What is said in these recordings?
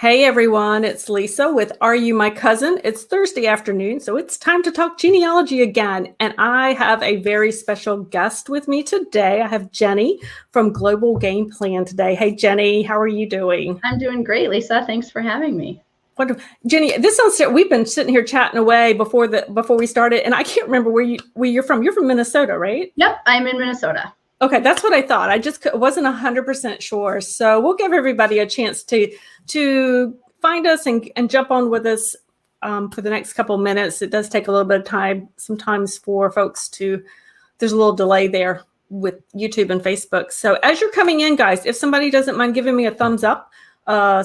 Hey everyone, it's Lisa with Are You My Cousin? It's Thursday afternoon, so it's time to talk genealogy again. And I have a very special guest with me today. I have Jenny from Global Game Plan today. Hey Jenny, how are you doing? I'm doing great, Lisa. Thanks for having me. Wonderful. Jenny, this sounds we've been sitting here chatting away before we started, and I can't remember where you're from. You're from Minnesota, right? Yep, I'm in Minnesota. Okay, that's what I thought. I just wasn't 100% sure. So we'll give everybody a chance to find us and jump on with us for the next couple of minutes. It does take a little bit of time sometimes for folks there's a little delay there with YouTube and Facebook. So as you're coming in, guys, if somebody doesn't mind giving me a thumbs up,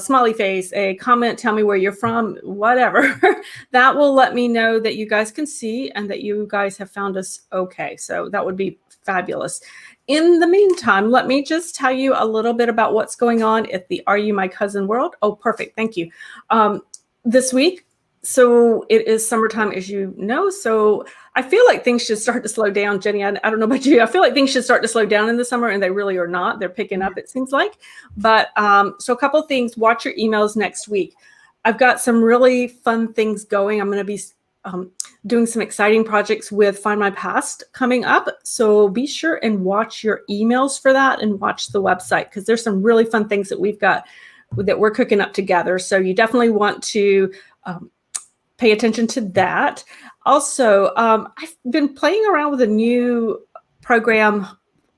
smiley face, a comment, tell me where you're from, whatever, that will let me know that you guys can see and that you guys have found us okay. So that would be fabulous. In the meantime, let me just tell you a little bit about what's going on at the Are You My Cousin world. Oh, perfect. Thank you. This week, so it is summertime, as you know. So I feel like things should start to slow down, Jenny. I don't know about you. I feel like things should start to slow down in the summer, and they really are not. They're picking up, it seems like. But so a couple of things. Watch your emails next week. I've got some really fun things going. I'm going to be doing some exciting projects with FindMyPast coming up. So be sure and watch your emails for that and watch the website, because there's some really fun things that we've got that we're cooking up together. So you definitely want to pay attention to that. Also, I've been playing around with a new program.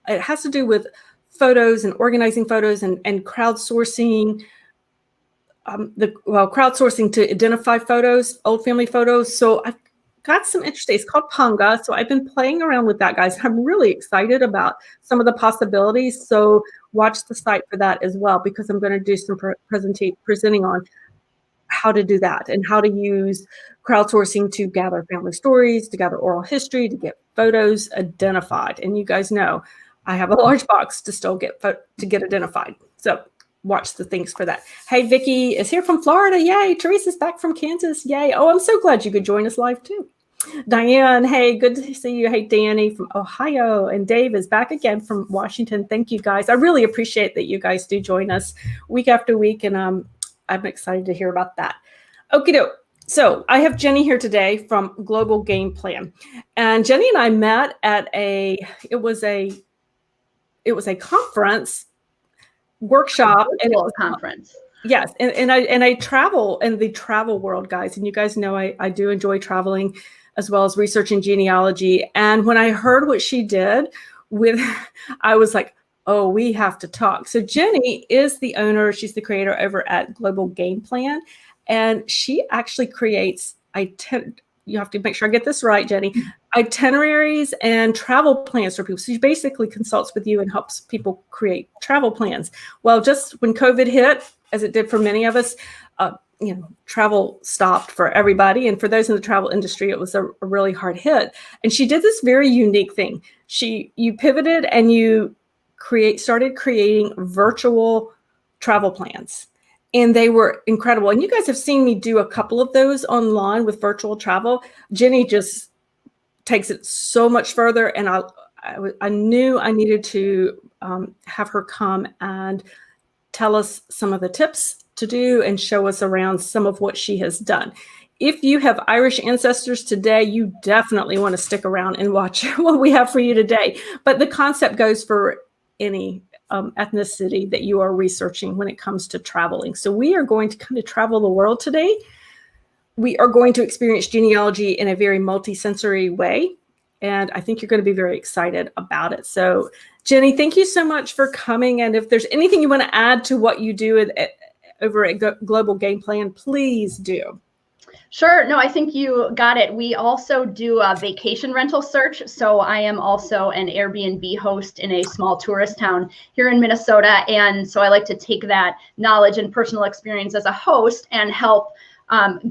It has to do with photos and organizing photos and crowdsourcing. Crowdsourcing to identify photos, old family photos. So I've got some interesting, it's called Panga. So I've been playing around with that, guys. I'm really excited about some of the possibilities. So watch the site for that as well, because I'm going to do some presenting on how to do that and how to use crowdsourcing to gather family stories, to gather oral history, to get photos identified. And you guys know I have a large box to still get identified. So watch the things for that. Hey, Vicki is here from Florida. Yay. Teresa's back from Kansas. Yay. Oh, I'm so glad you could join us live too. Diane, hey, good to see you. Hey, Danny from Ohio. And Dave is back again from Washington. Thank you, guys. I really appreciate that you guys do join us week after week. And I'm excited to hear about that. Okie doke. So I have Jenny here today from Global Game Plan. And Jenny and I met at it was a conference workshop and it was a conference. Yes, and I travel in the travel world, guys, and you guys know I do enjoy traveling as well as researching genealogy. And when I heard what she did I was like, oh, we have to talk. So Jenny is the owner, she's the creator over at Global Game Plan, and she actually creates you have to make sure I get this right, Jenny, itineraries and travel plans for people. So she basically consults with you and helps people create travel plans. Well, just when COVID hit, as it did for many of us, travel stopped for everybody. And for those in the travel industry, it was a really hard hit. And she did this very unique thing. You pivoted and you started creating virtual travel plans. And they were incredible. And you guys have seen me do a couple of those online with virtual travel. Jenny just takes it so much further. And I knew I needed to have her come and tell us some of the tips to do and show us around some of what she has done. If you have Irish ancestors today, you definitely want to stick around and watch what we have for you today. But the concept goes for any ethnicity that you are researching when it comes to traveling. So we are going to kind of travel the world today. We are going to experience genealogy in a very multi-sensory way. And I think you're going to be very excited about it. So Jenny, thank you so much for coming. And if there's anything you want to add to what you do over at Global Game Plan, please do. Sure. No, I think you got it. We also do a vacation rental search. So I am also an Airbnb host in a small tourist town here in Minnesota. And so I like to take that knowledge and personal experience as a host and help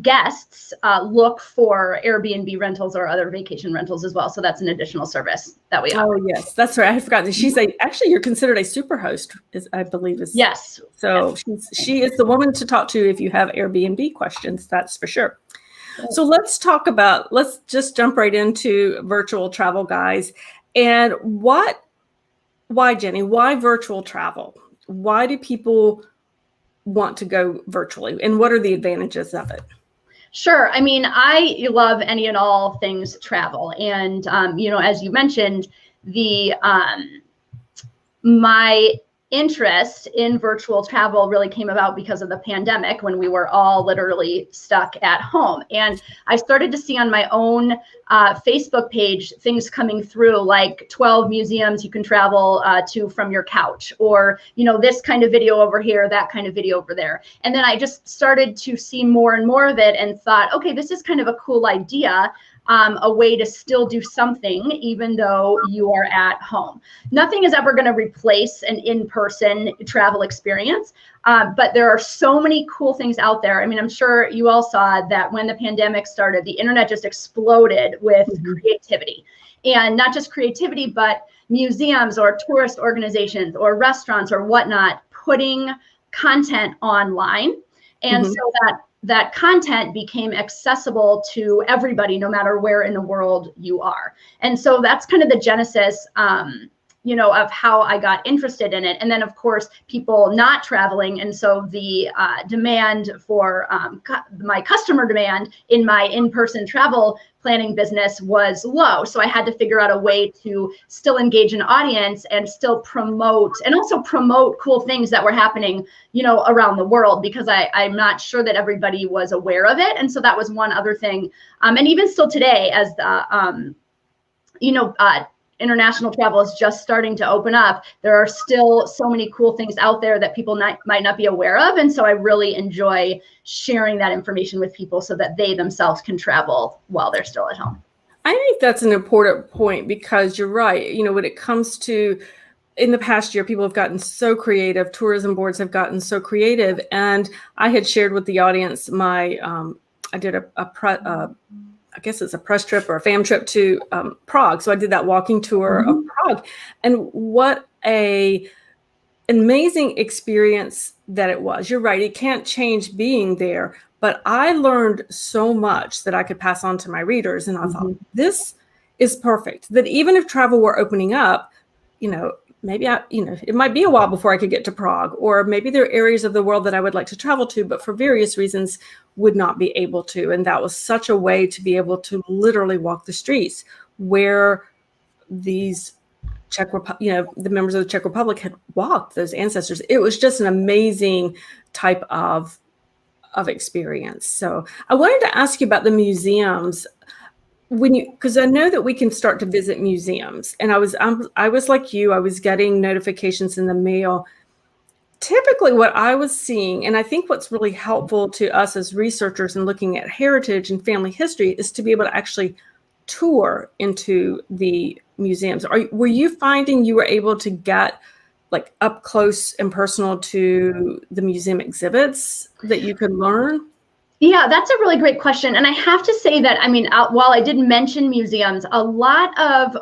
guests look for Airbnb rentals or other vacation rentals as well. So that's an additional service that we offer. Oh, yes, that's right. I forgot that actually you're considered a super host, I believe. Yes. So yes. She is the woman to talk to if you have Airbnb questions, that's for sure. So let's just jump right into virtual travel, guys. And why, Jenny, why virtual travel? Why do people want to go virtually, and what are the advantages of it? Sure. I mean, I love any and all things travel. And, as you mentioned, my interest in virtual travel really came about because of the pandemic, when we were all literally stuck at home. And I started to see on my own Facebook page things coming through, like 12 museums you can travel to from your couch, or, this kind of video over here, that kind of video over there. And then I just started to see more and more of it and thought, okay, this is kind of a cool idea. A way to still do something even though you are at home. Nothing is ever going to replace an in-person travel experience, but there are so many cool things out there. I mean, I'm sure you all saw that when the pandemic started, the internet just exploded with creativity. And not just creativity, but museums or tourist organizations or restaurants or whatnot putting content online. And so that content became accessible to everybody, no matter where in the world you are. And so that's kind of the genesis, of how I got interested in it. And then, of course, people not traveling. And so the demand for my customer demand in my in-person travel planning business was low. So I had to figure out a way to still engage an audience and still promote, and also promote cool things that were happening, around the world, because I'm not sure that everybody was aware of it. And so that was one other thing. And even still today, as the, international travel is just starting to open up, there are still so many cool things out there that people might not be aware of. And so I really enjoy sharing that information with people so that they themselves can travel while they're still at home. I think that's an important point, because you're right. When it comes to, in the past year, people have gotten so creative. Tourism boards have gotten so creative. And I had shared with the audience I did I guess it's a press trip or a fam trip to Prague. So I did that walking tour of Prague, and what an amazing experience that it was. You're right. It can't change being there, but I learned so much that I could pass on to my readers. And I thought, this is perfect, that even if travel were opening up, maybe it might be a while before I could get to Prague, or maybe there are areas of the world that I would like to travel to, but for various reasons would not be able to. And that was such a way to be able to literally walk the streets where these the members of the Czech Republic had walked, those ancestors. It was just an amazing type of experience. So I wanted to ask you about the museums. Because I know that we can start to visit museums, and I was like you, I was getting notifications in the mail. Typically what I was seeing, and I think what's really helpful to us as researchers and looking at heritage and family history, is to be able to actually tour into the museums. Were you finding you were able to get like up close and personal to the museum exhibits that you could learn? Yeah, that's a really great question. And I have to say that, while I did mention museums, a lot of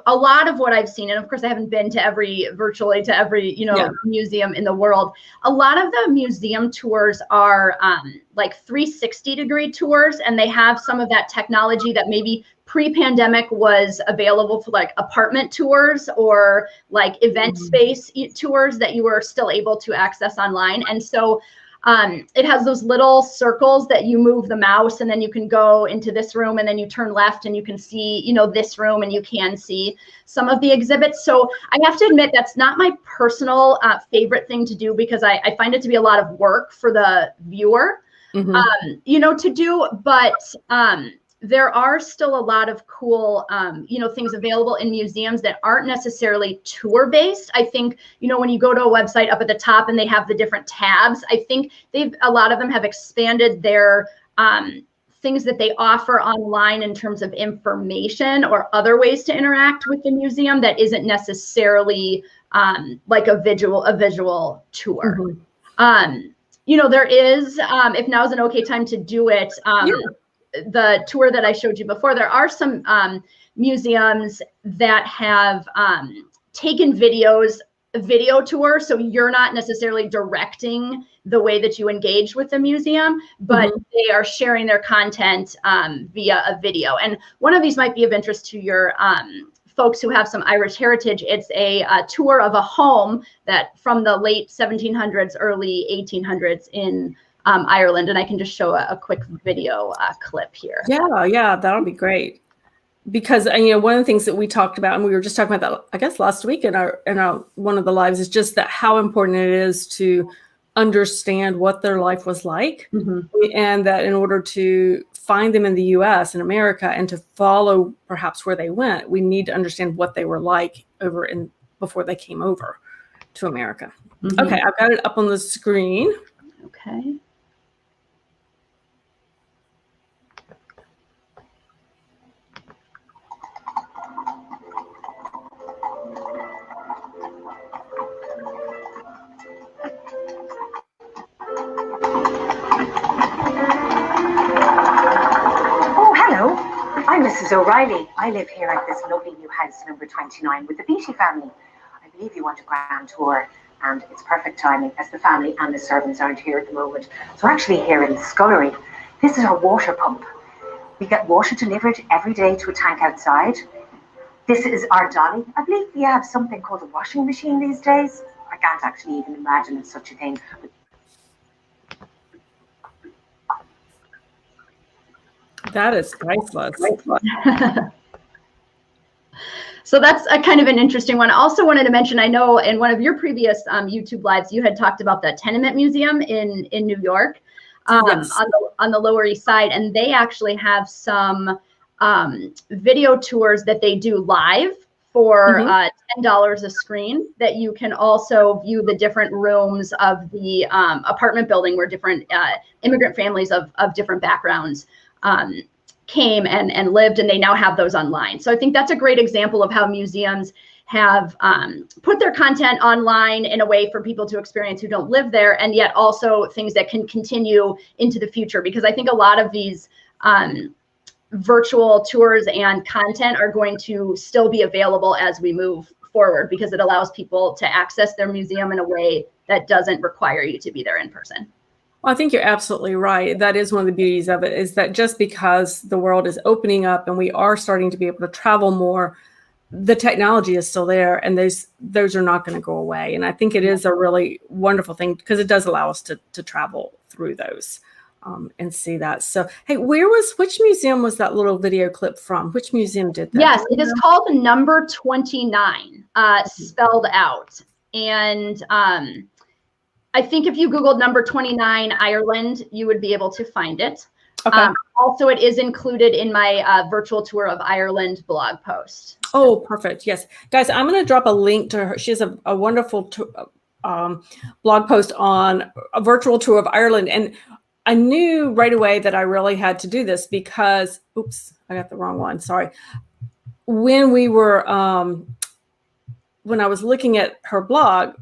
what I've seen, and of course I haven't been to virtually every museum in the world, a lot of the museum tours are like 360-degree tours, and they have some of that technology that maybe pre-pandemic was available for like apartment tours or like event space tours that you were still able to access online. And so it has those little circles that you move the mouse, and then you can go into this room, and then you turn left and you can see, this room, and you can see some of the exhibits. So I have to admit, that's not my personal favorite thing to do, because I find it to be a lot of work for the viewer, to do. But there are still a lot of cool, things available in museums that aren't necessarily tour-based. I think, when you go to a website up at the top and they have the different tabs, I think a lot of them have expanded their things that they offer online in terms of information or other ways to interact with the museum that isn't necessarily like a visual tour. There is, if now is an okay time to do it, the tour that I showed you before, there are some museums that have taken video tour. So you're not necessarily directing the way that you engage with the museum, but they are sharing their content via a video. And one of these might be of interest to your folks who have some Irish heritage, it's a tour of a home that from the late 1700s, early 1800s in Ireland. And I can just show a quick video clip here. Yeah, that'll be great. Because one of the things that we talked about, and we were just talking about that, I guess last week in our one of the lives, is just that how important it is to understand what their life was like, and that in order to find them in the U.S. and America and to follow perhaps where they went, we need to understand what they were like before they came over to America. Okay, I've got it up on the screen. Okay. I'm Mrs. O'Reilly. I live here at this lovely new house, number 29, with the Beatty family. I believe you want a grand tour, and it's perfect timing as the family and the servants aren't here at the moment. So we're actually here in the scullery. This is our water pump. We get water delivered every day to a tank outside. This is our dolly. I believe we have something called a washing machine these days. I can't actually even imagine it's such a thing. That is priceless. So that's a kind of an interesting one. I also wanted to mention, I know in one of your previous YouTube lives, you had talked about the Tenement Museum in New York, Yes. on the Lower East Side, and they actually have some video tours that they do live for $10 a screen, that you can also view the different rooms of the apartment building where different immigrant families of different backgrounds came and lived, and they now have those online. So I think that's a great example of how museums have put their content online in a way for people to experience who don't live there, and yet also things that can continue into the future. Because I think a lot of these virtual tours and content are going to still be available as we move forward, because it allows people to access their museum in a way that doesn't require you to be there in person. Well, I think you're absolutely right. That is one of the beauties of it, is that just because the world is opening up and we are starting to be able to travel more, the technology is still there, and those are not going to go away. And I think it is a really wonderful thing, because it does allow us to travel through those and see that. So, hey, which museum was that little video clip from? Which museum did that? Yes, it is called Number 29, spelled out. And I think if you Googled Number 29 Ireland, you would be able to find it. Okay. Also, it is included in my virtual tour of Ireland blog post. Oh, perfect. Yes. Guys, I'm going to drop a link to her. She has a wonderful blog post on a virtual tour of Ireland. And I knew right away that I really had to do this because, oops, I got the wrong one. Sorry. When we were, when I was looking at her blog,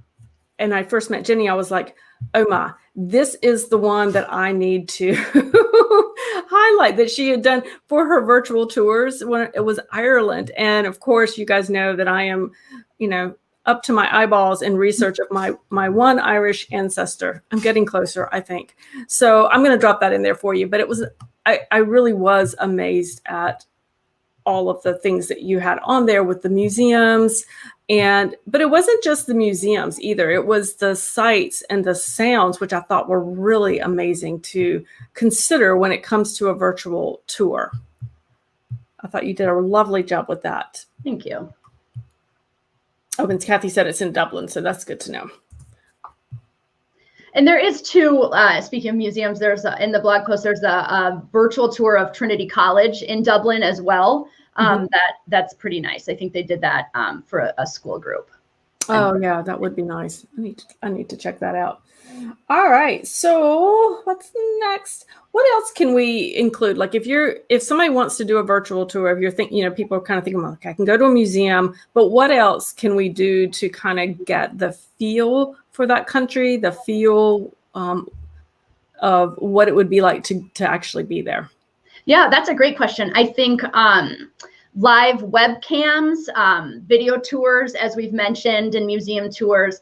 and I first met Jenny, I was like, oh my, this is the one that I need to highlight, that she had done for her virtual tours when it was Ireland. And of course, you guys know that I am, up to my eyeballs in research of my one Irish ancestor. I'm getting closer, I think. So I'm going to drop that in there for you. But I really was amazed at all of the things that you had on there with the museums. But it wasn't just the museums either. It was the sights and the sounds, which I thought were really amazing to consider when it comes to a virtual tour. I thought you did a lovely job with that. Thank you. Oh, and Kathy said it's in Dublin, so that's good to know. And there is two, speaking of museums, in the blog post, there's a virtual tour of Trinity College in Dublin as well. That's pretty nice. I think they did that for a school group. Oh yeah, that would be nice. I need to check that out. All right. So what's next? What else can we include? Like if somebody wants to do a virtual tour, if you're thinking, people are kind of thinking, well, okay, I can go to a museum, but what else can we do to kind of get the feel for that country, the feel of what it would be like to actually be there? Yeah, that's a great question. I think live webcams, video tours, as we've mentioned, and museum tours,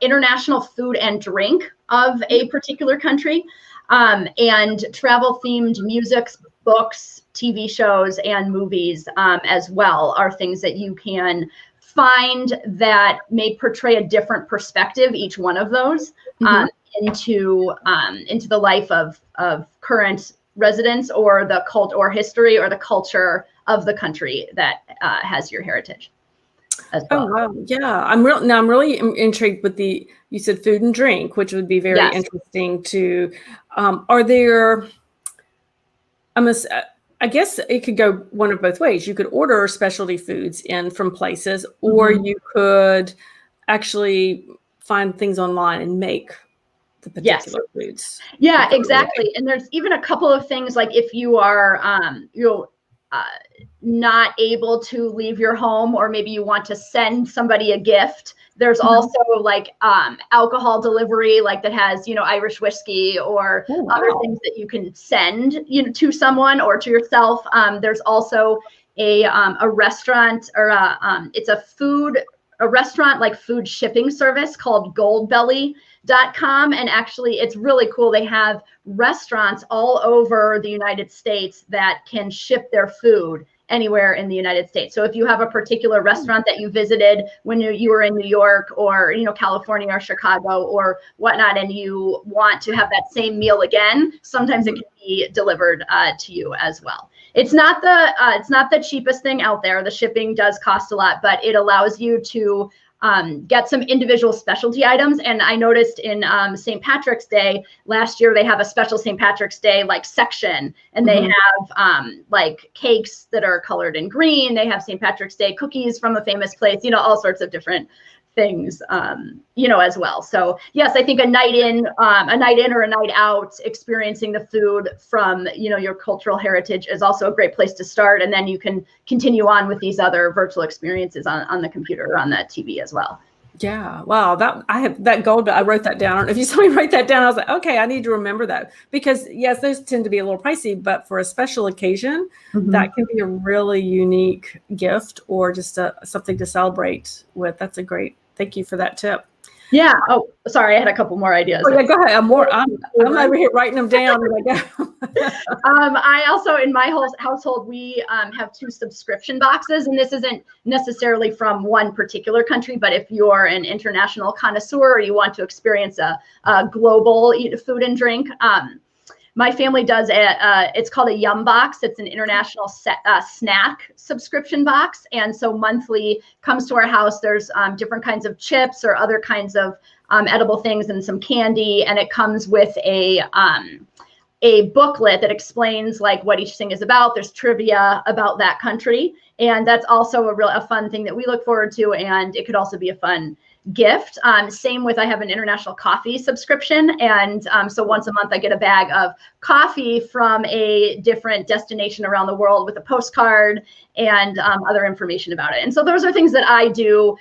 international food and drink of a particular country, and travel-themed music, books, TV shows, and movies as well are things that you can find that may portray a different perspective, each one of those, into the life of current residents, or the cult or history or the culture of the country that has your heritage as well. Oh, wow. Yeah. I'm really intrigued with you said food and drink, which would be very interesting to, are there, I guess it could go one of both ways. You could order specialty foods in from places, or you could actually find things online and make the particular foods. Yeah, exactly. And there's even a couple of things, like if you are not able to leave your home, or maybe you want to send somebody a gift, there's also like alcohol delivery, like that has, Irish whiskey or other things that you can send, to someone or to yourself. There's also a restaurant, or it's a restaurant like food shipping service called Goldbelly.com, and actually it's really cool. They have restaurants all over the United States that can ship their food anywhere in the United States. So if you have a particular restaurant that you visited when you were in New York, or California or Chicago or whatnot, and you want to have that same meal again, sometimes it can be delivered to you as well. It's not the cheapest thing out there. The shipping does cost a lot, but it allows you to get some individual specialty items. And I noticed in St. Patrick's Day last year, they have a special St. Patrick's Day like section, and they have like cakes that are colored in green. They have St. Patrick's Day cookies from a famous place, all sorts of different things, as well. So yes, I think a night in or a night out, experiencing the food from, your cultural heritage is also a great place to start. And then you can continue on with these other virtual experiences on the computer or on the TV as well. Yeah. Wow. I have that gold, but I wrote that down. If you saw me write that down, I was like, okay, I need to remember that, because yes, those tend to be a little pricey, but for a special occasion, that can be a really unique gift, or just something to celebrate with. That's a great, thank you for that tip. Yeah. Oh, sorry. I had a couple more ideas. Oh, yeah, go ahead. I'm over here writing them down. I also, in my whole household, we have 2 subscription boxes, and this isn't necessarily from one particular country, but if you're an international connoisseur or you want to experience a global food and drink, my family does it's called a Yum box. It's an international snack subscription box. And so monthly comes to our house. There's different kinds of chips or other kinds of edible things, and some candy. And it comes with a booklet that explains like what each thing is about. There's trivia about that country. And that's also a fun thing that we look forward to. And it could also be a fun gift. Same with, I have an international coffee subscription. And so once a month I get a bag of coffee from a different destination around the world with a postcard and other information about it. And so those are things that I do,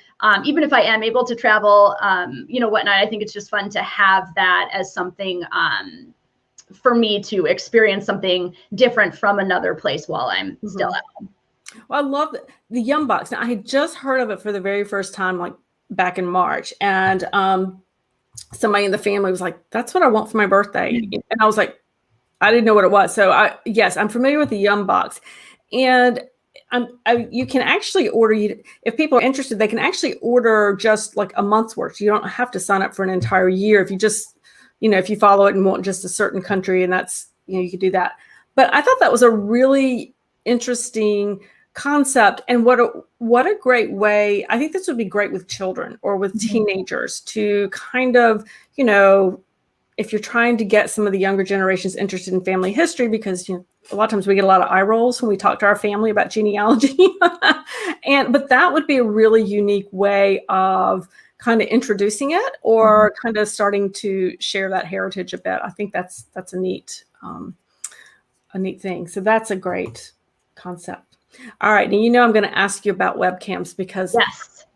even if I am able to travel, whatnot. I think it's just fun to have that as something for me to experience something different from another place while I'm still at home. Well, I love the Yum box. Now, I had just heard of it for the very first time, like back in March, and somebody in the family was like, "That's what I want for my birthday," and I was like, I didn't know what it was. So I'm familiar with the Yum box, and you can actually order. If people are interested, they can actually order just like a month's worth. You don't have to sign up for an entire year. If you just, if you follow it and want just a certain country, and that's, you could do that. But I thought that was a really interesting concept, and what a great way. I think this would be great with children or with teenagers to kind of, if you're trying to get some of the younger generations interested in family history, because a lot of times we get a lot of eye rolls when we talk to our family about genealogy, but that would be a really unique way of kind of introducing it, or kind of starting to share that heritage a bit. I think that's a neat thing. So that's a great concept. All right. Now, I'm going to ask you about webcams, because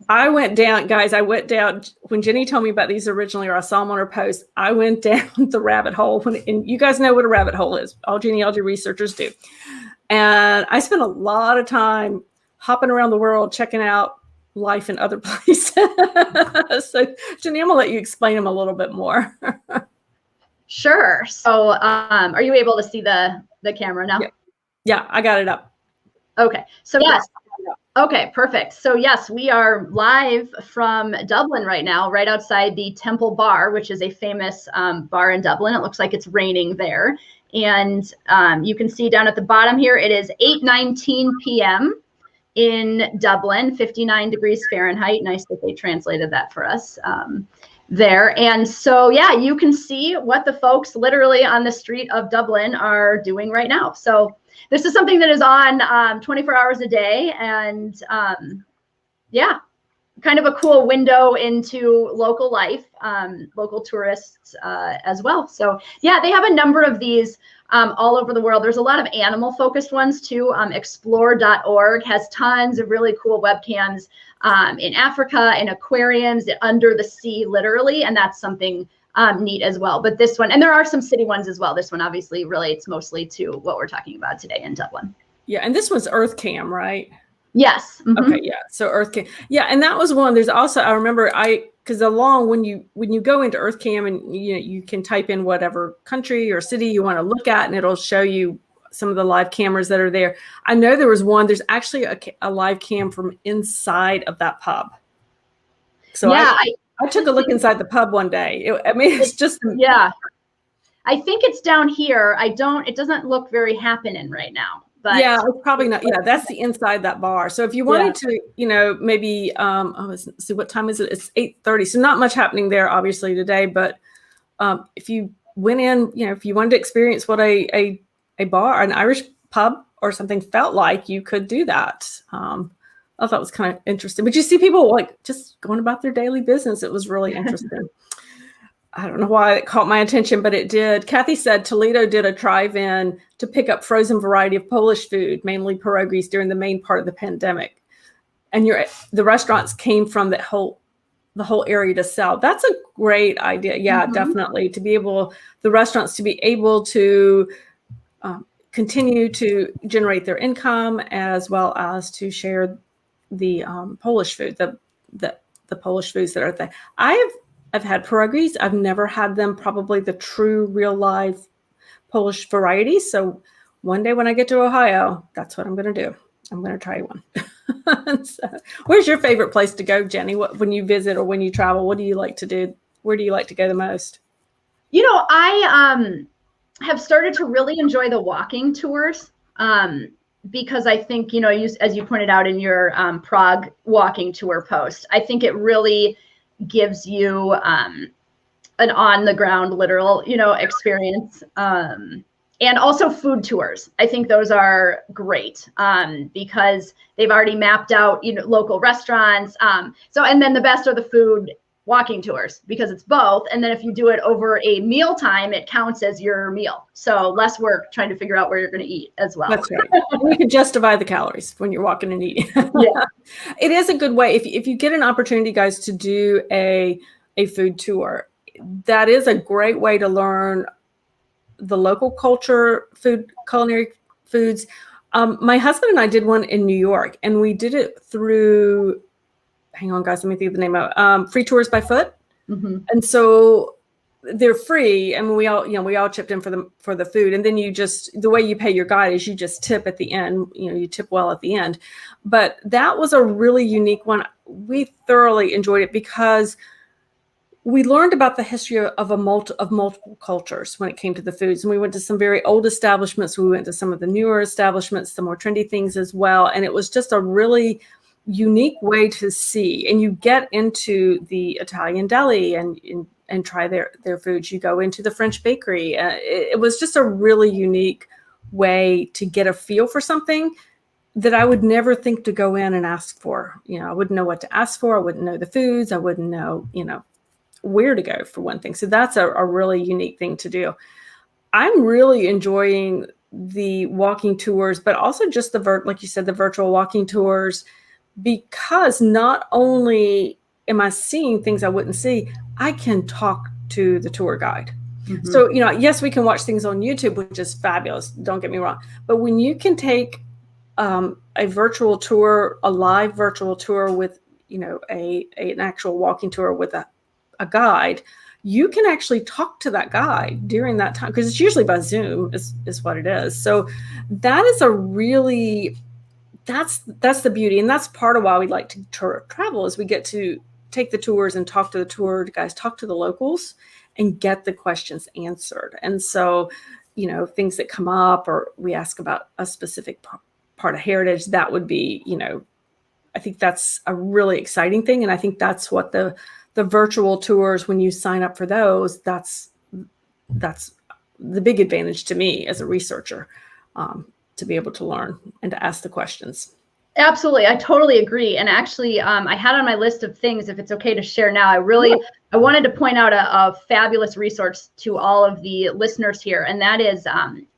I went down, guys, when Jenny told me about these originally, or I saw them on her post, I went down the rabbit hole. And you guys know what a rabbit hole is. All genealogy researchers do. And I spent a lot of time hopping around the world, checking out life in other places. So Jenny, I'm gonna let you explain them a little bit more. Sure. So are you able to see the camera now? Yeah, I got it up. Okay. So yes. Okay, perfect. So yes, we are live from Dublin right now, right outside the Temple Bar, which is a famous bar in Dublin. It looks like it's raining there. And you can see down at the bottom here, it is 8:19 p.m. in Dublin, 59 degrees Fahrenheit. Nice that they translated that for us there. And so, yeah, you can see what the folks literally on the street of Dublin are doing right now. So this is something that is on 24 hours a day. And yeah, kind of a cool window into local life, local tourists as well. So yeah, they have a number of these all over the world. There's a lot of animal focused ones too. Explore.org has tons of really cool webcams in Africa, in aquariums, under the sea, literally. And that's something neat as well. But this one, and there are some city ones as well. This one obviously relates mostly to what we're talking about today in Dublin. Yeah, and this one's EarthCam, right? Yes. Mm-hmm. Okay, yeah. So EarthCam, yeah, and that was one. There's also, I remember, because along when you go into EarthCam and you can type in whatever country or city you want to look at, and it'll show you some of the live cameras that are there. I know there was one. There's actually a live cam from inside of that pub. So yeah, I took a look inside the pub one day. It's just yeah. I think it's down here. It doesn't look very happening right now. But yeah, it's probably not. Yeah, that's the inside that bar. So if you wanted to, maybe let's see, what time is it? It's 8:30. So not much happening there, obviously, today. But if you went in, if you wanted to experience what a bar, an Irish pub or something felt like, you could do that. I thought it was kind of interesting. But you see people like just going about their daily business. It was really interesting. I don't know why it caught my attention, but it did. Kathy said Toledo did a drive-in to pick up frozen variety of Polish food, mainly pierogies, during the main part of the pandemic. And the restaurants came from the whole area to sell. That's a great idea. Yeah, definitely. The restaurants to be able to continue to generate their income, as well as to share the Polish food, the Polish foods that are there. I've had pierogies. I've never had them, probably the true real live Polish variety. So one day when I get to Ohio, that's what I'm going to do. I'm going to try one. So, where's your favorite place to go, Jenny? When you visit or when you travel, what do you like to do? Where do you like to go the most? I have started to really enjoy the walking tours because I think, as you pointed out in your Prague walking tour post, I think it really gives you an on the ground literal experience, and also food tours. I think those are great because they've already mapped out local restaurants, and then the best are the food walking tours, because it's both. And then if you do it over a meal time, it counts as your meal, so less work trying to figure out where you're going to eat as well. That's right. You can justify the calories when you're walking and eating. Yeah. It is a good way if you get an opportunity, guys, to do a food tour. That is a great way to learn the local culture, culinary foods. My husband and I did one in New York, and we did it through, hang on, guys, let me think of the name of it. Free Tours by Foot. Mm-hmm. And so they're free, and we all chipped in for the food. And then the way you pay your guide is you just tip at the end. You tip well at the end. But that was a really unique one. We thoroughly enjoyed it because we learned about the history of multiple cultures when it came to the foods. And we went to some very old establishments. We went to some of the newer establishments, the more trendy things as well. And it was just a really unique way to see. And you get into the Italian deli and try their foods. You go into the French bakery. It was just a really unique way to get a feel for something that I would never think to go in and ask for. I wouldn't know what to ask for. I wouldn't know the foods. I wouldn't know, where to go, for one thing. So that's a really unique thing to do. I'm really enjoying the walking tours, but also just like you said, the virtual walking tours, because not only am I seeing things I wouldn't see, I can talk to the tour guide. Mm-hmm. So, yes, we can watch things on YouTube, which is fabulous. Don't get me wrong. But when you can take a virtual tour, a live virtual tour with, you know, an actual walking tour with a guide, you can actually talk to that guide during that time, because it's usually by Zoom is what it is. So that is a really, that's the beauty. And that's part of why we like to travel, is we get to take the tours and talk to the tour guys, talk to the locals, and get the questions answered. And so, you know, things that come up, or we ask about a specific part of heritage, that would be, you know, I think that's a really exciting thing. And I think that's what the virtual tours, when you sign up for those, that's the big advantage to me as a researcher, to be able to learn and to ask the questions. Absolutely. I totally agree. And actually, I had on my list of things, if it's okay to share now, I wanted to point out a fabulous resource to all of the listeners here, and that is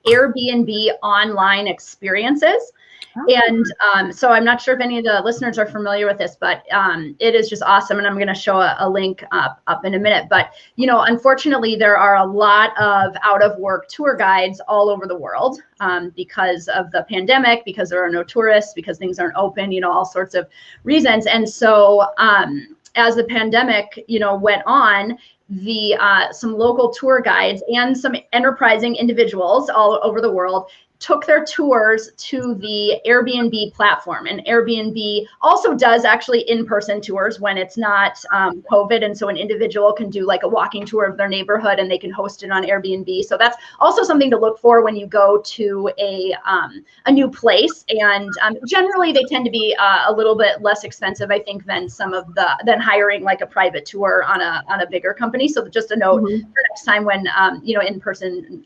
Airbnb online experiences. And so I'm not sure if any of the listeners are familiar with this, but it is just awesome. And I'm going to show a link up in a minute. But, you know, unfortunately, there are a lot of out of work tour guides all over the world because of the pandemic, because there are no tourists, because things aren't open, you know, all sorts of reasons. And so as the pandemic, you know, went on, some local tour guides and some enterprising individuals all over the world took their tours to the Airbnb platform. And Airbnb also does actually in-person tours when it's not COVID. And so an individual can do like a walking tour of their neighborhood, and they can host it on Airbnb. So that's also something to look for when you go to a new place. And generally they tend to be a little bit less expensive, I think, than than hiring like a private tour on a bigger company. So just a note for next time when, you know,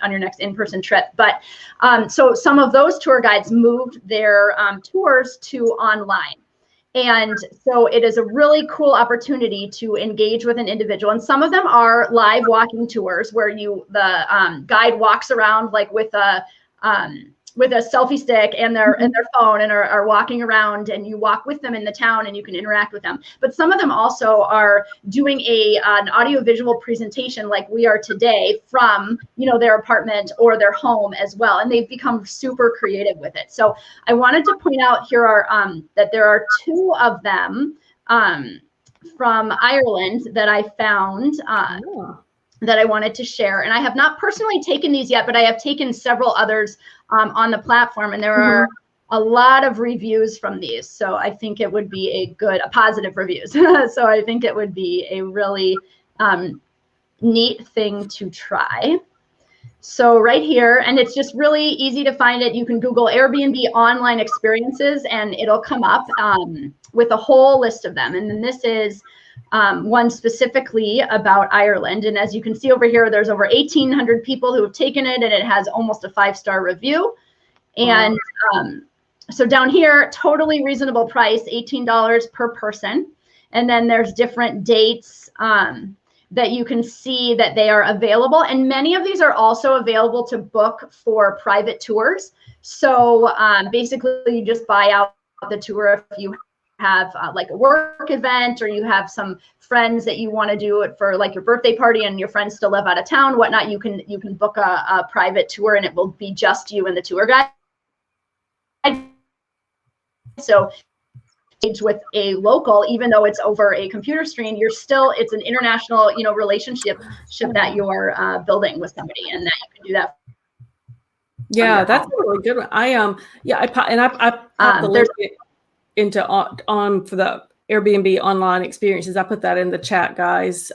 on your next in-person trip. But so some of those tour guides moved their tours to online. And so it is a really cool opportunity to engage with an individual. And some of them are live walking tours where the guide walks around like with a selfie stick and their phone, and are walking around, and you walk with them in the town and you can interact with them. But some of them also are doing an audiovisual presentation like we are today from, you know, their apartment or their home as well. And they've become super creative with it. So I wanted to point out here that there are two of them from Ireland that I found that I wanted to share. And I have not personally taken these yet, but I have taken several others on the platform, and there are a lot of reviews from these. So I think it would be positive reviews. So I think it would be a really neat thing to try. So right here, and it's just really easy to find it. You can Google Airbnb online experiences and it'll come up with a whole list of them. And then this is one specifically about Ireland. And as you can see over here, there's over 1,800 people who have taken it, and it has almost a 5-star review. And so down here, totally reasonable price, $18 per person. And then there's different dates that you can see that they are available. And many of these are also available to book for private tours. So basically you just buy out the tour if you have like a work event, or you have some friends that you want to do it for, like your birthday party, and your friends still live out of town, whatnot. You can book a private tour, and it will be just you and the tour guide. So with a local, even though it's over a computer screen, it's an international, you know, relationship that you're building with somebody, and that you can do that. Yeah, that's a really good one. I popped the link into for the Airbnb online experiences. I put that in the chat, guys.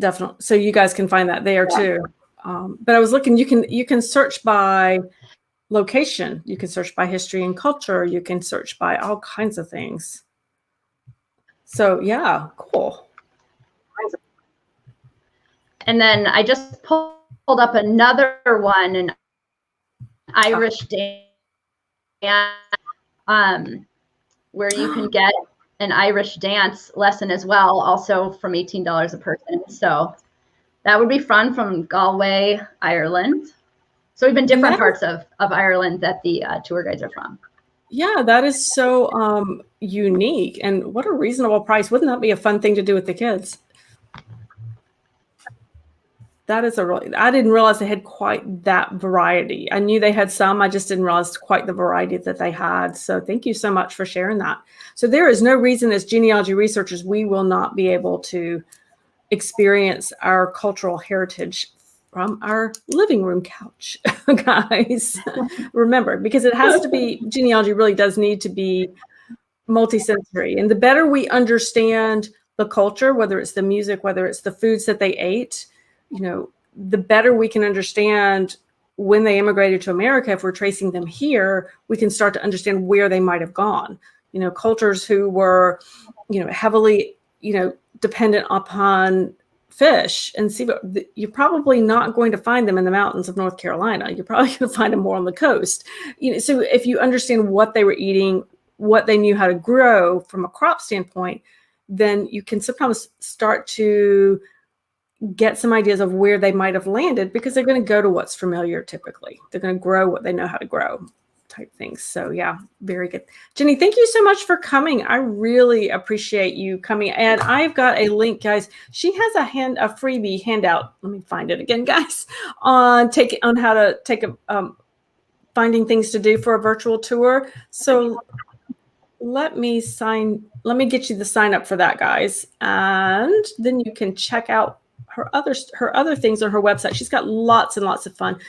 Definitely, so you guys can find that there too. But I was looking. You can search by location. You can search by history and culture. You can search by all kinds of things. So yeah, cool. And then I just pulled up another one, an Irish dance, where you can get an Irish dance lesson as well, also from $18 a person. So that would be fun, from Galway, Ireland. So even different parts of Ireland that the tour guides are from. Yeah, that is so unique, and what a reasonable price. Wouldn't that be a fun thing to do with the kids? That is I didn't realize they had quite that variety. I knew they had some, I just didn't realize quite the variety that they had. So thank you so much for sharing that. So there is no reason as genealogy researchers, we will not be able to experience our cultural heritage from our living room couch, guys. Remember, because it has to be, genealogy really does need to be multisensory. And the better we understand the culture, whether it's the music, whether it's the foods that they ate, you know, the better we can understand when they immigrated to America. If we're tracing them here, we can start to understand where they might have gone. You know, cultures who were, you know, heavily, you know, dependent upon fish and seafood, you're probably not going to find them in the mountains of North Carolina. You're probably going to find them more on the coast. You know, so if you understand what they were eating, what they knew how to grow from a crop standpoint, then you can sometimes start to get some ideas of where they might have landed, because they're going to go to what's familiar typically. They're going to grow what they know how to grow type things. So yeah, very good. Jenny, thank you so much for coming. I really appreciate you coming. And I've got a link, guys. She has a freebie handout. Let me find it again, guys, on how to take a finding things to do for a virtual tour. So let me get you the sign up for that, guys. And then you can check out her other things on her website. She's got lots and lots of fun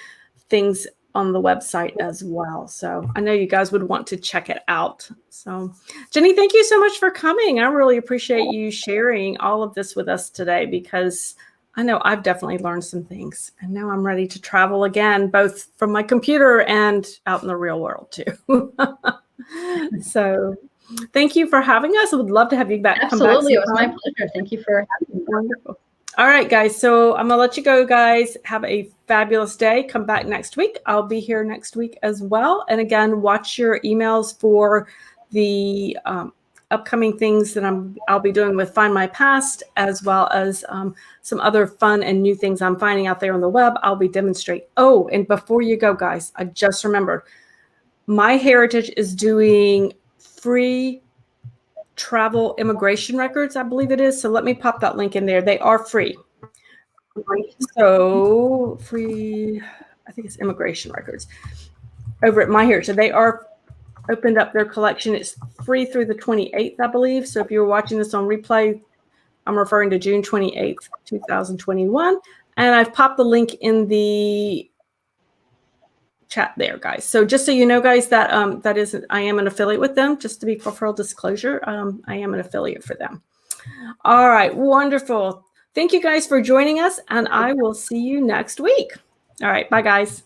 things on the website as well. So I know you guys would want to check it out. So Jenny, thank you so much for coming. I really appreciate you sharing all of this with us today, because I know I've definitely learned some things, and now I'm ready to travel again, both from my computer and out in the real world too. So thank you for having us. I would love to have you back. Absolutely. It was my pleasure. Thank you for having me. Wonderful. All right, guys. So I'm going to let you go, guys. Have a fabulous day. Come back next week. I'll be here next week as well. And again, watch your emails for the upcoming things that I'll be doing with FindMyPast, as well as some other fun and new things I'm finding out there on the web. I'll be demonstrating. Oh, and before you go, guys, I just remembered, MyHeritage is doing free travel immigration records, I believe it is. So let me pop that link in there. They are free. So free, I think it's immigration records over at MyHeritage. So they are opened up their collection. It's free through the 28th, I believe. So if you're watching this on replay, I'm referring to June 28th, 2021. And I've popped the link in the chat there, guys. So just so you know, guys, that I am an affiliate with them. Just to be for full disclosure, I am an affiliate for them. All right, wonderful. Thank you guys for joining us, and I will see you next week. All right, bye, guys.